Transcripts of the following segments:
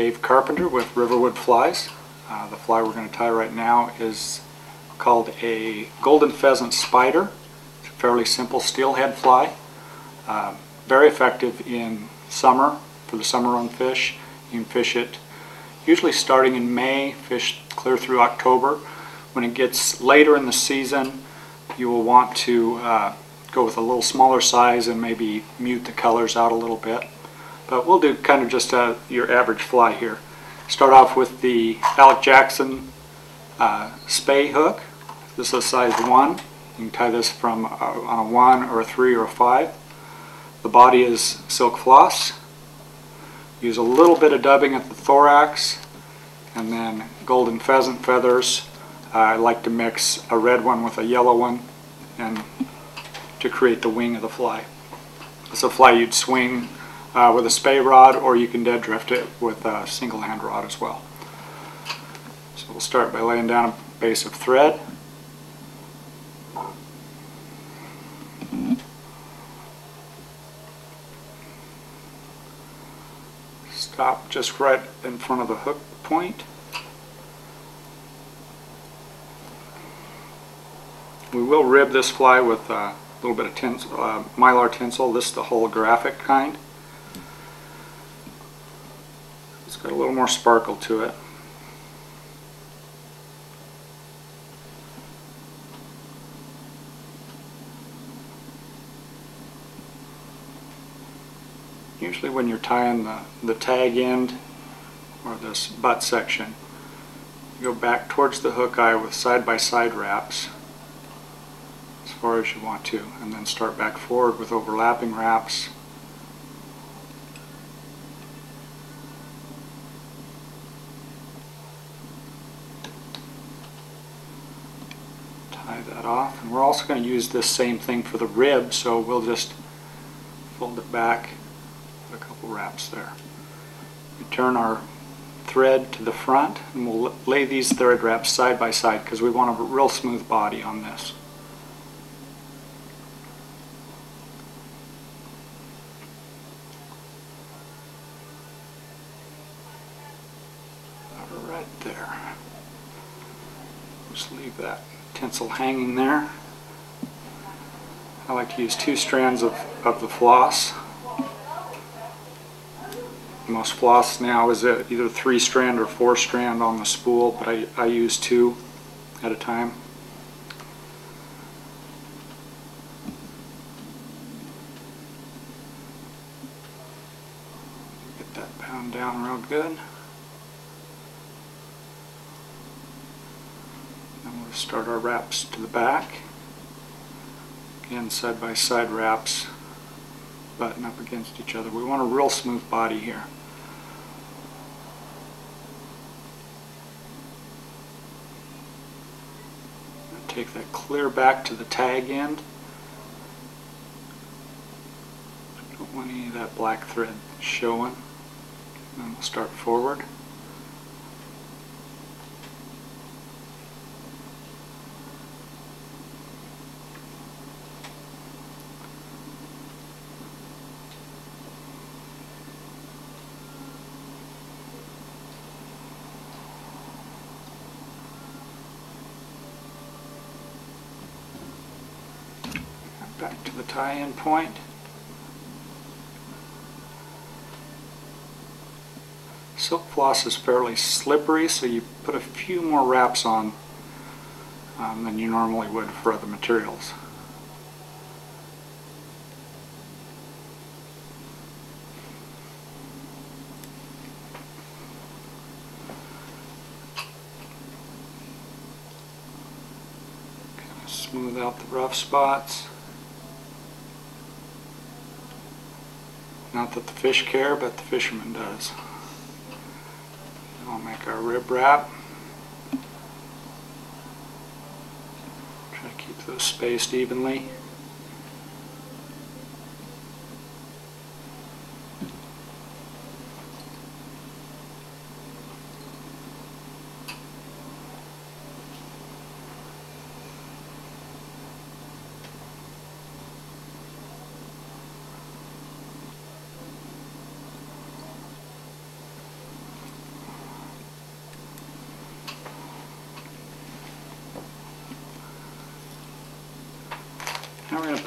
Dave Carpenter with Riverwood Flies. The fly we're going to tie right now is called a golden pheasant spider. It's a fairly simple steelhead fly. Very effective in summer for the summer run fish. You can fish it usually starting in May, fish clear through October. When it gets later in the season, you will want to go with a little smaller size and maybe mute the colors out a little bit. But we'll do kind of just your average fly here. Start off with the Alec Jackson spay hook. This is a size 1. You can tie this from on a 1 or a 3 or a 5. The body is silk floss. Use a little bit of dubbing at the thorax, and then golden pheasant feathers. I like to mix a red one with a yellow one and to create the wing of the fly. It's a fly you'd swing with a spay rod, or you can dead drift it with a single hand rod as well. So we'll start by laying down a base of thread. Stop just right in front of the hook point. We will rib this fly with a little bit of tinsel, mylar tinsel. This is the holographic kind. It's got a little more sparkle to it. Usually when you're tying the tag end or this butt section, you go back towards the hook eye with side-by-side wraps as far as you want to, and then start back forward with overlapping wraps. Tie that off, and we're also going to use this same thing for the rib, so we'll just fold it back, put a couple wraps there. We turn our thread to the front, and we'll lay these thread wraps side by side because we want a real smooth body on this. Right there. Just leave that tinsel hanging there. I like to use 2 strands of the floss. Most floss now is either 3 strand or 4 strand on the spool, but I use 2 at a time. Get that bound down real good. And we'll start our wraps to the back. Again, side by side wraps button up against each other. We want a real smooth body here. Take that clear back to the tag end. Don't want any of that black thread showing. Then we'll start forward. Back to the tie-in point. Silk floss is fairly slippery, so you put a few more wraps on than you normally would for other materials. Kind of smooth out the rough spots. Not that the fish care, but the fisherman does. I'll make our rib wrap. Try to keep those spaced evenly.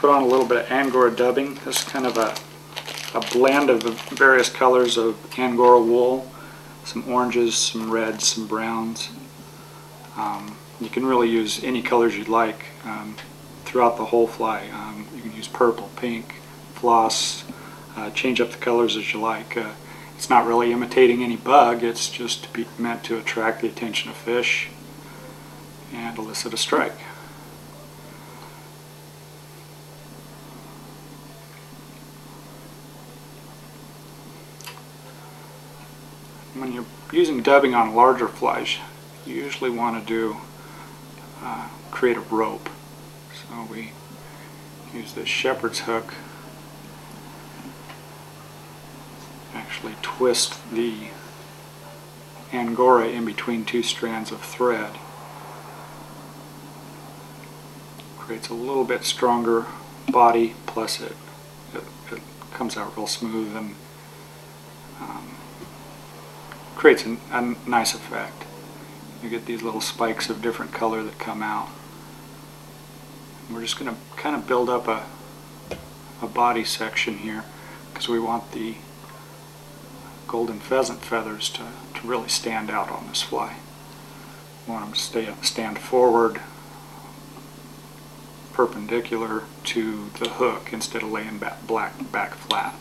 put on a little bit of Angora dubbing. This is kind of a blend of the various colors of Angora wool, some oranges, some reds, some browns. You can really use any colors you'd like throughout the whole fly. You can use purple, pink, floss, change up the colors as you like. It's not really imitating any bug, it's just meant to attract the attention of fish and elicit a strike. When you're using dubbing on larger flies, you usually want to do create a rope. So we use this shepherd's hook, actually twist the Angora in between two strands of thread. Creates a little bit stronger body, plus it comes out real smooth and creates a nice effect. You get these little spikes of different color that come out. We're just going to kind of build up a body section here because we want the golden pheasant feathers to really stand out on this fly. We want them to stand forward, perpendicular to the hook instead of laying back flat.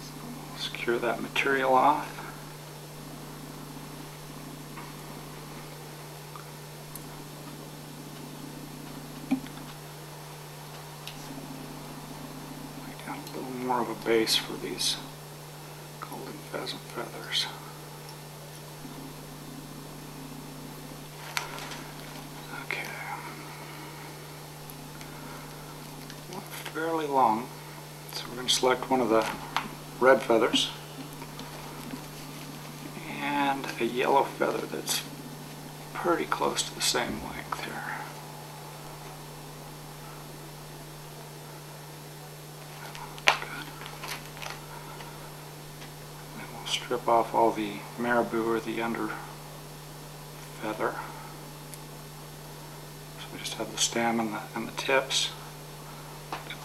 So we'll secure that material off. Lay down a little more of a base for these golden pheasant feathers. Fairly long, so we're going to select one of the red feathers and a yellow feather that's pretty close to the same length here. Good. And we'll strip off all the marabou or the under feather. So we just have the stem and the tips.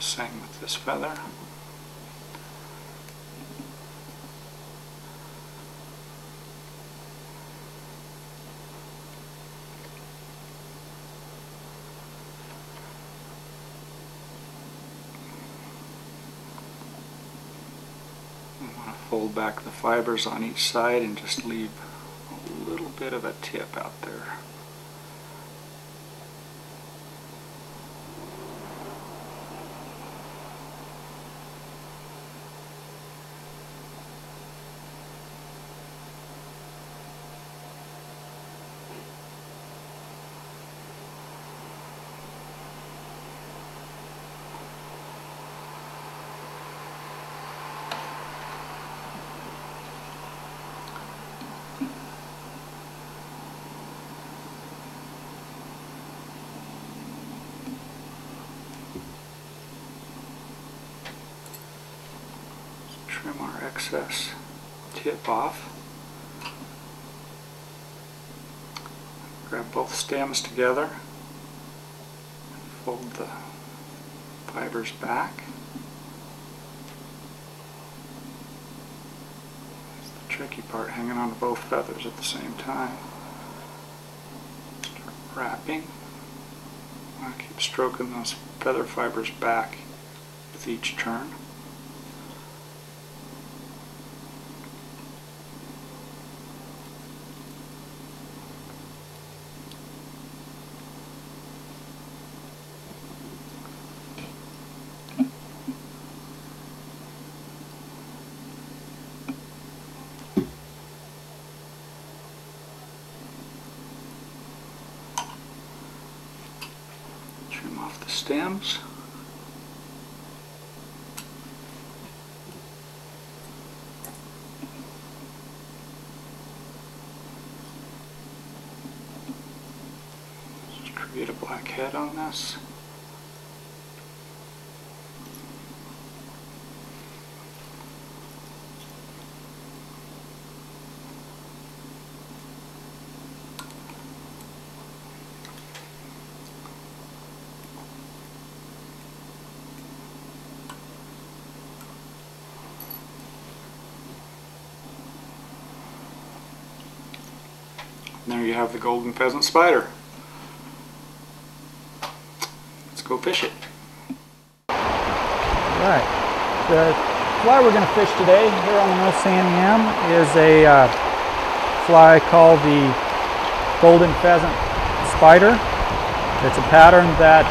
Same with this feather. We want to fold back the fibers on each side and just leave a little bit of a tip out there. Trim our excess tip off. Grab both stems together and fold the fibers back. That's the tricky part, hanging on to both feathers at the same time. Start wrapping. I want to keep stroking those feather fibers back with each turn. Trim off the stems. Just create a black head on this. And there you have the golden pheasant spider. Let's go fish it. Alright, the fly we're going to fish today here on the North Sandy Am is a fly called the golden pheasant spider. It's a pattern that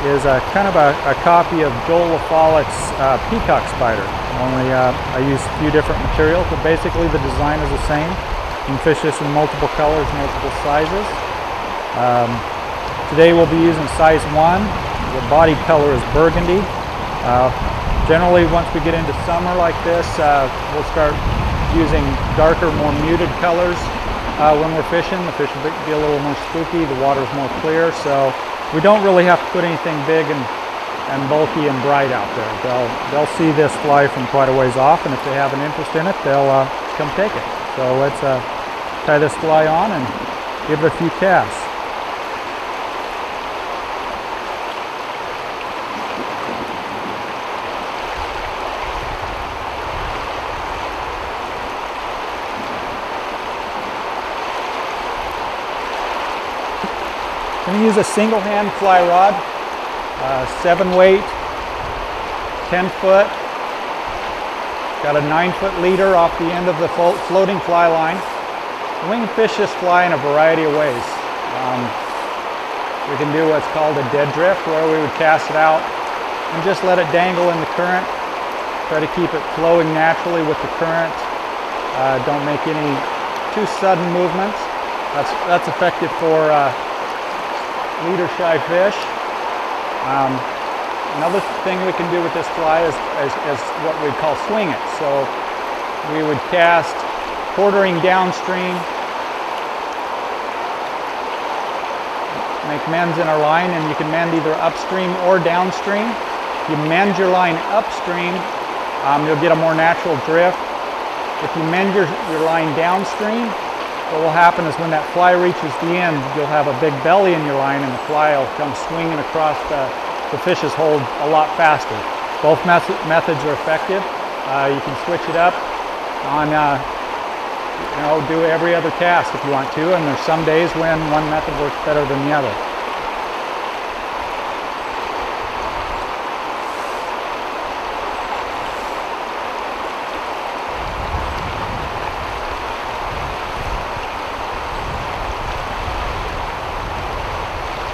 is kind of a copy of Joel LaFollette's peacock spider, only I use a few different materials, but basically the design is the same. You can fish this in multiple colors, multiple sizes. Today we'll be using size 1. The body color is burgundy. Generally, once we get into summer like this, we'll start using darker, more muted colors when we're fishing. The fish will be a little more spooky, the water's more clear, so we don't really have to put anything big and bulky and bright out there. They'll see this fly from quite a ways off, and if they have an interest in it, they'll come take it. So let's tie this fly on and give it a few casts. I'm going to use a single hand fly rod, 7 weight, 10 foot, got a 9-foot leader off the end of the floating fly line. And we can fish this fly in a variety of ways. We can do what's called a dead drift, where we would cast it out and just let it dangle in the current. Try to keep it flowing naturally with the current. Don't make any too sudden movements. That's effective for leader shy fish. Another thing we can do with this fly is what we call swing it. So we would cast quartering downstream, make mends in our line, and you can mend either upstream or downstream. If you mend your line upstream, you'll get a more natural drift. If you mend your line downstream, what will happen is when that fly reaches the end, you'll have a big belly in your line, and the fly will come swinging across the fish's hold a lot faster. Both methods are effective. You can switch it up on, do every other cast if you want to, and there's some days when one method works better than the other.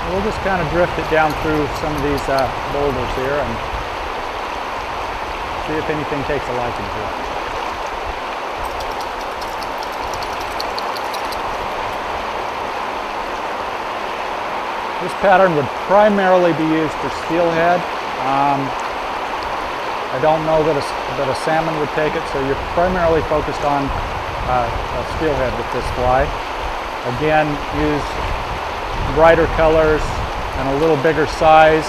We'll just kind of drift it down through some of these boulders here and see if anything takes a liking to it. This pattern would primarily be used for steelhead. I don't know that a salmon would take it, so you're primarily focused on a steelhead with this fly. Again, use brighter colors and a little bigger size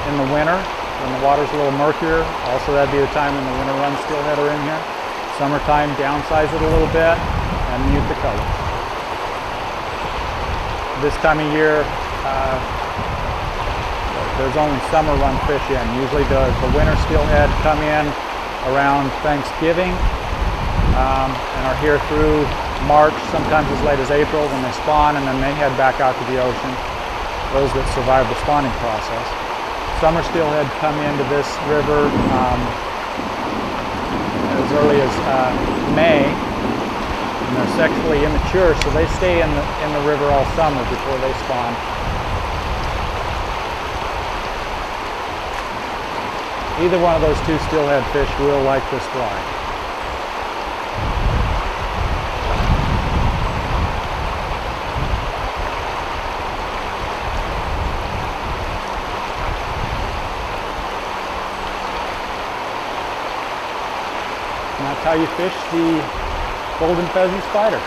in the winter when the water's a little murkier. Also, that'd be the time when the winter run steelhead are in here. Summertime, downsize it a little bit and mute the colors. This time of year, there's only summer run fish in. Usually the winter steelhead come in around Thanksgiving and are here through March, sometimes as late as April when they spawn, and then they head back out to the ocean, those that survive the spawning process. Summer steelhead come into this river as early as May, and they're sexually immature, so they stay in the river all summer before they spawn. Either one of those two steelhead fish will like this fly. And that's how you fish the golden pheasant spider.